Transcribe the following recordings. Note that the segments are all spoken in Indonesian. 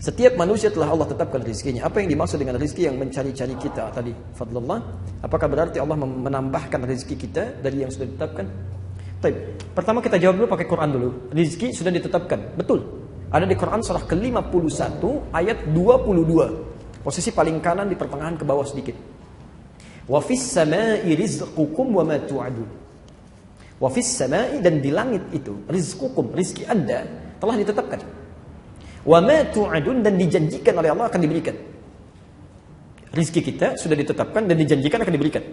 Setiap manusia telah Allah tetapkan rezekinya. Apa yang dimaksud dengan rezeki yang mencari-cari kita tadi? Fadlullah. Apakah berarti Allah menambahkan rezeki kita dari yang sudah ditetapkan? Baik. Pertama kita jawab dulu pakai Quran dulu. Rezeki sudah ditetapkan. Betul. Ada di Quran surah ke-51 ayat 22. Posisi paling kanan di pertengahan ke bawah sedikit. Wa fis samai rizqukum wa ma tu'adun. Wa fis samai, dan di langit itu rizqukum, rezeki Anda telah ditetapkan. Wa ma tu'adun, dan dijanjikan oleh Allah akan diberikan. Rizki kita sudah ditetapkan dan dijanjikan akan diberikan.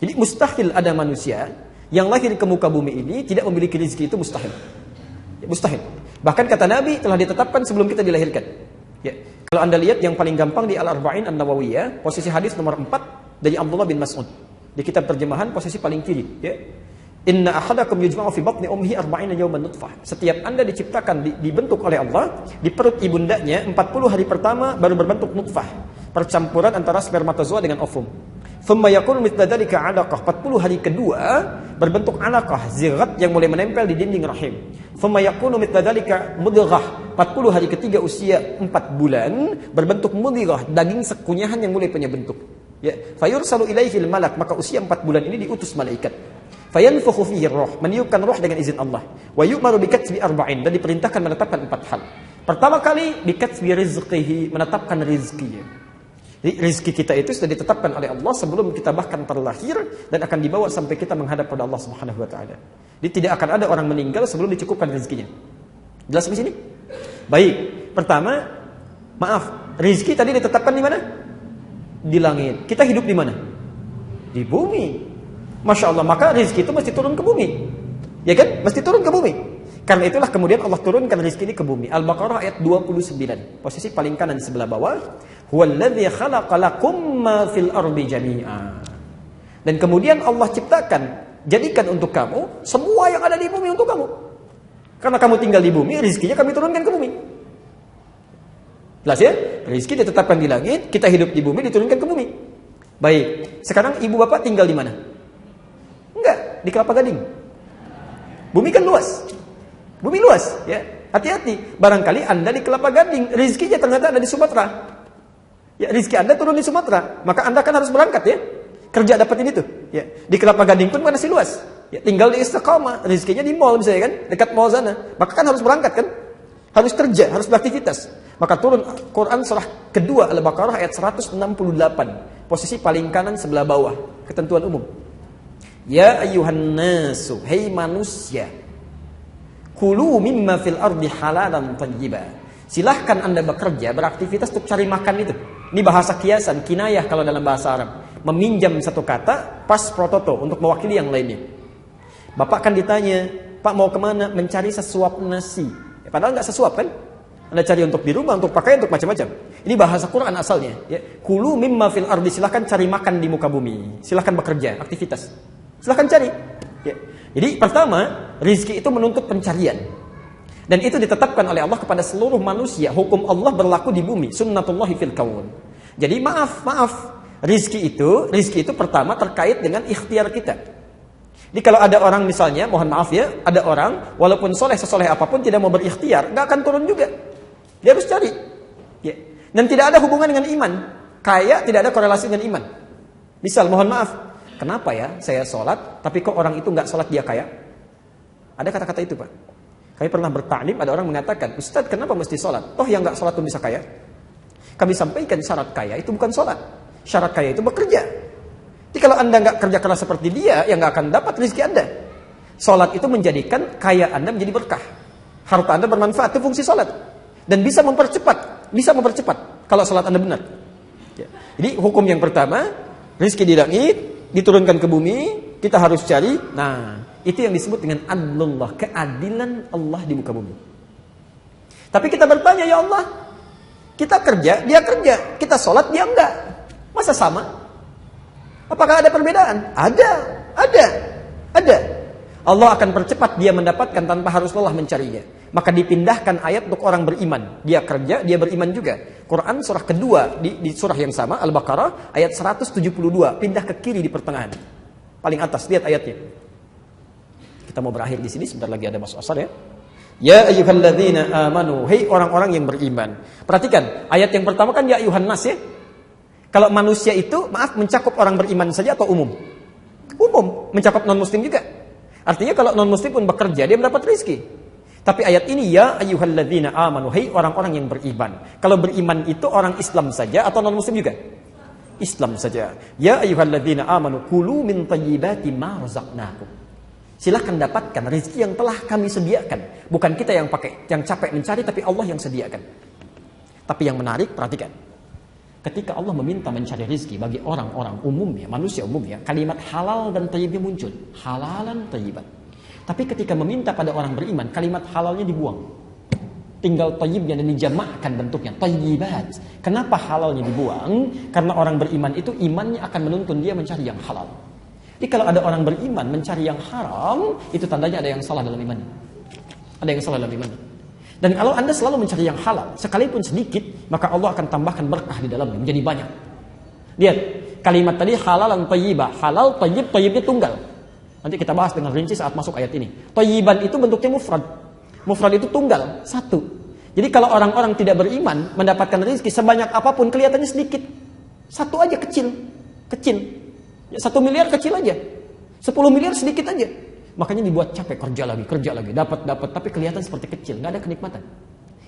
Jadi mustahil ada manusia yang lahir ke muka bumi ini tidak memiliki rizki, itu mustahil. Ya, mustahil. Bahkan kata Nabi telah ditetapkan sebelum kita dilahirkan. Ya. Kalau Anda lihat yang paling gampang di Al-Arba'in An-Nawawiyah, posisi hadis nomor 4 dari Abdullah bin Mas'ud. Di kitab terjemahan posisi paling kiri, ya. Inna ahadakum yujma'u fi batni ummihi 40 yawman nutfah. Setiap Anda diciptakan, dibentuk oleh Allah di perut ibundanya 40 hari pertama baru berbentuk nutfah, percampuran antara spermatozoa dengan ovum. Thumma yakunu mithla dzalika 'alaqah. 40 hari kedua berbentuk 'alaqah, zigat yang mulai menempel di dinding rahim. Thumma yakunu mithla dzalika mudghah. 40 hari ketiga usia 4 bulan berbentuk mudghah, daging sekunyahan yang mulai punya bentuk. Ya, fayursalu ilaihil malak, maka usia 4 bulan ini diutus malaikat. Fayanfukhu fihi roh, meniupkan roh dengan izin Allah. Wa yu'maru bikatsbi arba'in, dan diperintahkan menetapkan 4 hal. Pertama kali bikatsbi rizqihi, menetapkan rizkinya. Jadi rizki kita itu sudah ditetapkan oleh Allah sebelum kita bahkan terlahir, dan akan dibawa sampai kita menghadap pada Allah Subhanahu wa taala. Jadi tidak akan ada orang meninggal sebelum dicukupkan rizkinya. Jelas di sini? Baik. Pertama, maaf, rizki tadi ditetapkan di mana? Di langit. Kita hidup di mana? Di bumi. Masya Allah, maka rezeki itu mesti turun ke bumi. Ya kan? Mesti turun ke bumi. Karena itulah kemudian Allah turunkan rezeki ini ke bumi. Al-Baqarah ayat 29. Posisi paling kanan di sebelah bawah. Huwallazi khalaqa lakum ma fil ardi jami'a. Dan kemudian Allah ciptakan, jadikan untuk kamu semua yang ada di bumi untuk kamu. Karena kamu tinggal di bumi, rezekinya kami turunkan ke bumi. Jelas ya? Rezeki ditetapkan di langit, kita hidup di bumi, diturunkan ke bumi. Baik. Sekarang ibu bapak tinggal di mana? Enggak, di Kelapa Gading. Bumi kan luas. Bumi luas, ya. Hati-hati. Barangkali Anda di Kelapa Gading, rezekinya ternyata ada di Sumatera. Ya, rezeki Anda turun di Sumatera, maka Anda kan harus berangkat, ya. Kerja dapetin itu, ya. Di Kelapa Gading pun masih luas. Ya, tinggal di Istiqamah, rezekinya di mall misalnya kan, dekat mall sana. Maka kan harus berangkat kan? Harus kerja, harus beraktivitas. Maka turun Quran surah kedua Al-Baqarah ayat 168. Posisi paling kanan sebelah bawah, ketentuan umum. Ya ayyuhan nasu, hei manusia, kulu mimma fil ardi halalan thayyiba. Silahkan Anda bekerja, beraktivitas untuk cari makan itu. Ini bahasa kiasan, kinayah kalau dalam bahasa Arab. Meminjam satu kata, pas prototo untuk mewakili yang lainnya. Bapak kan ditanya, Pak mau kemana? Mencari sesuap nasi. Ya, padahal nggak sesuap kan? Anda cari untuk di rumah, untuk pakai, untuk macam-macam. Ini bahasa Quran asalnya. Ya. Kulu mimma fil ardi, silahkan cari makan di muka bumi. Silahkan bekerja, aktivitas. Silahkan cari. Ya. Jadi pertama, rizki itu menuntut pencarian. Dan itu ditetapkan oleh Allah kepada seluruh manusia. Hukum Allah berlaku di bumi. Sunnatullahi fil kaun. Jadi maaf. Rizki itu pertama terkait dengan ikhtiar kita. Jadi kalau ada orang misalnya, mohon maaf ya, ada orang walaupun sesoleh apapun tidak mau berikhtiar, nggak akan turun juga. Dia harus cari. Ya. Dan tidak ada hubungan dengan iman. Kaya tidak ada korelasi dengan iman. Misal, mohon maaf, kenapa ya saya sholat, tapi kok orang itu nggak sholat dia kaya? Ada kata-kata itu Pak. Kami pernah bertaklim, ada orang mengatakan, Ustadz kenapa mesti sholat? Toh yang nggak sholat pun bisa kaya. Kami sampaikan syarat kaya itu bukan sholat. Syarat kaya itu bekerja. Jadi kalau Anda nggak kerja keras seperti dia, ya nggak akan dapat rezeki Anda. Sholat itu menjadikan kaya Anda menjadi berkah. Harta Anda bermanfaat, itu fungsi sholat. Dan bisa mempercepat kalau sholat Anda benar. Ya. Jadi hukum yang pertama, rezeki di langit, diturunkan ke bumi, kita harus cari. Nah, itu yang disebut dengan adlullah, keadilan Allah di muka bumi. Tapi kita bertanya, ya Allah, kita kerja, dia kerja, kita sholat, dia enggak. Masa sama? Apakah ada perbedaan? Ada. Allah akan percepat dia mendapatkan tanpa harus lelah mencarinya. Maka dipindahkan ayat untuk orang beriman. Dia kerja, dia beriman juga. Quran surah kedua di surah yang sama, Al-Baqarah ayat 172, pindah ke kiri di pertengahan. Paling atas, lihat ayatnya. Kita mau berakhir di sini, sebentar lagi ada masuk asar ya. Ya ayyuhalladzina amanu, hei orang-orang yang beriman. Perhatikan, ayat yang pertama kan ya ayyuhan nas ya. Kalau manusia itu, maaf, mencakup orang beriman saja atau umum? Umum, mencakup non-muslim juga. Artinya kalau non-muslim pun bekerja, dia mendapat rezeki. Tapi ayat ini, ya ayyuhalladzina amanu, hei orang-orang yang beriman. Kalau beriman itu orang Islam saja atau non-muslim juga? Islam saja. Ya ayyuhalladzina amanu, kulu min thayyibati ma razaqnakum. Silahkan dapatkan rezeki yang telah kami sediakan. Bukan kita yang capek mencari, tapi Allah yang sediakan. Tapi yang menarik, perhatikan. Ketika Allah meminta mencari rezeki bagi orang-orang umumnya, manusia umumnya, kalimat halal dan thayyibnya muncul. Halalan thayyiban. Tapi ketika meminta pada orang beriman, kalimat halalnya dibuang. Tinggal thayyibnya dan dijamakkan bentuknya. Thayyibat. Kenapa halalnya dibuang? Karena orang beriman itu imannya akan menuntun dia mencari yang halal. Jadi kalau ada orang beriman mencari yang haram, itu tandanya ada yang salah dalam imannya. Ada yang salah dalam imannya. Dan kalau Anda selalu mencari yang halal, sekalipun sedikit, maka Allah akan tambahkan berkah di dalamnya, menjadi banyak. Lihat, kalimat tadi halal dan thayyibah. Halal, thayyib, thayyibnya tunggal. Nanti kita bahas dengan rinci saat masuk ayat ini. Thayyiban itu bentuknya mufrad. Mufrad itu tunggal, satu. Jadi kalau orang-orang tidak beriman, mendapatkan rezeki sebanyak apapun, kelihatannya sedikit. Satu aja kecil. Kecil. 1 miliar kecil aja, 10 miliar sedikit aja. Makanya dibuat capek, kerja lagi, dapat, tapi kelihatan seperti kecil, nggak ada kenikmatan.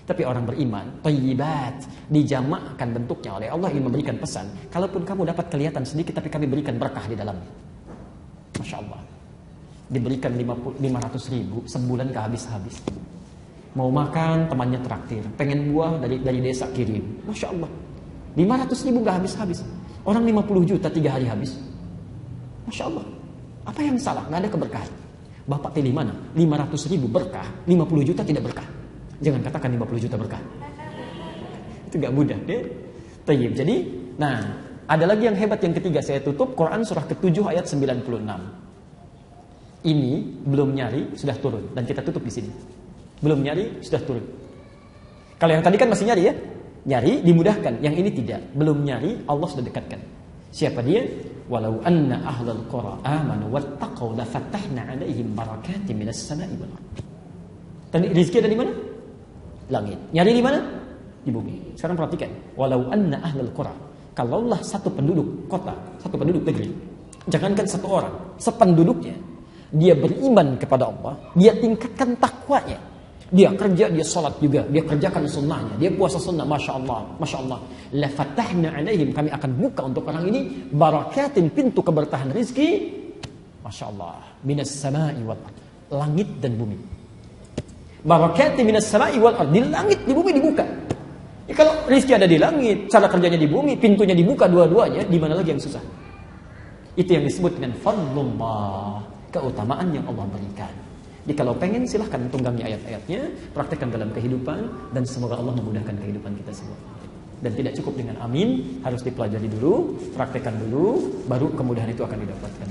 Tapi orang beriman, thayyibat, dijamakkan bentuknya oleh Allah ingin memberikan pesan. Kalaupun kamu dapat kelihatan sedikit, tapi kami berikan berkah di dalamnya. Masya Allah. Diberikan 500 ribu, sebulan gak habis-habis. Mau makan, temannya traktir. Pengen buah dari desa kirim. Masya Allah. 500 ribu gak habis-habis. Orang 50 juta 3 hari habis. Masya Allah. Apa yang salah? Nggak ada keberkahan. Bapak pilih mana? 500 ribu berkah, 50 juta tidak berkah. Jangan katakan 50 juta berkah. Itu nggak mudah. Ya? Tayyib. Jadi, ada lagi yang hebat yang ketiga. Saya tutup Quran surah ke-7 ayat 96. Ini belum nyari, sudah turun. Dan kita tutup di sini. Belum nyari, sudah turun. Kalau yang tadi kan masih nyari ya? Nyari, dimudahkan. Yang ini tidak. Belum nyari, Allah sudah dekatkan. Siapa dia? Walau anna ahlal qura amanu wattaqau la fatahna 'alaihim barakatin minas sama'i wal ardh. Tadi rezeki ada di mana? Langit. Nyari di mana? Di bumi. Sekarang perhatikan. Walau anna ahlal qura. Kalaulah satu penduduk kota, satu penduduk negeri, jangankan satu orang, sependuduknya, dia beriman kepada Allah, dia tingkatkan takwanya. Dia kerja, dia sholat juga, dia kerjakan sunnahnya, dia puasa sunnah, masya Allah. La fatahna alaihim, kami akan buka untuk orang ini barakatin, pintu keberkahan rizki, masya Allah, minas sama'i wal ard, langit dan bumi. Barakatin minas sama'i wal ard, di langit, di bumi dibuka. Ya, kalau rizki ada di langit, cara kerjanya di bumi, pintunya dibuka dua-duanya, di mana lagi yang susah? Itu yang disebut dengan fadlullah, keutamaan yang Allah berikan. Jadi kalau pengen silahkan tunggangi ayat-ayatnya, praktekkan dalam kehidupan, dan semoga Allah memudahkan kehidupan kita semua. Dan tidak cukup dengan amin, harus dipelajari dulu, praktekkan dulu, baru kemudahan itu akan didapatkan.